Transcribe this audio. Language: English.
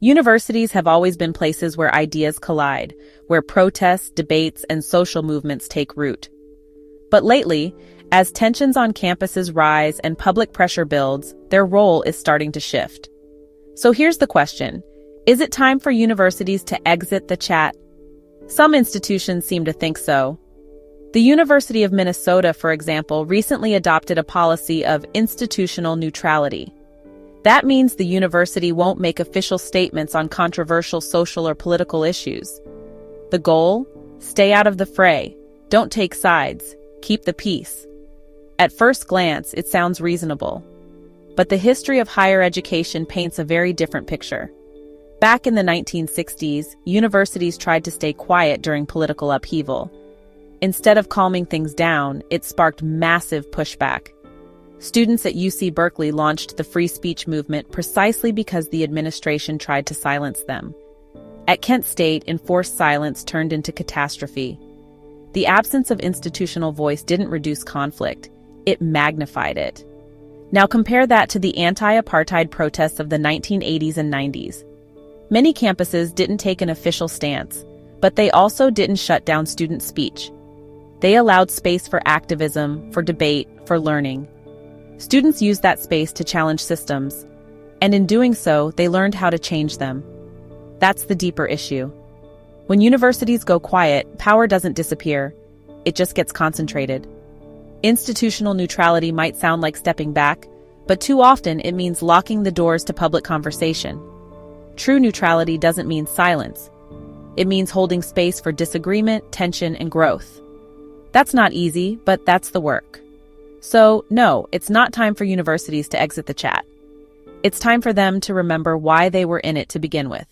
Universities have always been places where ideas collide, where protests, debates, and social movements take root. But lately, as tensions on campuses rise and public pressure builds, their role is starting to shift. So here's the question. Is it time for universities to exit the chat? Some institutions seem to think so. The University of Minnesota, for example, recently adopted a policy of institutional neutrality. That means the university won't make official statements on controversial social or political issues. The goal? Stay out of the fray. Don't take sides. Keep the peace. At first glance, it sounds reasonable. But the history of higher education paints a very different picture. Back in the 1960s, universities tried to stay quiet during political upheaval. Instead of calming things down, it sparked massive pushback. Students at UC Berkeley launched the free speech movement precisely because the administration tried to silence them. At Kent State, enforced silence turned into catastrophe. The absence of institutional voice didn't reduce conflict, it magnified it. Now compare that to the anti-apartheid protests of the 1980s and 90s. Many campuses didn't take an official stance, but they also didn't shut down student speech. They allowed space for activism, for debate, for learning. Students used that space to challenge systems, and in doing so, they learned how to change them. That's the deeper issue. When universities go quiet, power doesn't disappear, it just gets concentrated. Institutional neutrality might sound like stepping back, but too often it means locking the doors to public conversation. True neutrality doesn't mean silence. It means holding space for disagreement, tension, and growth. That's not easy, but that's the work. So, no, it's not time for universities to exit the chat. It's time for them to remember why they were in it to begin with.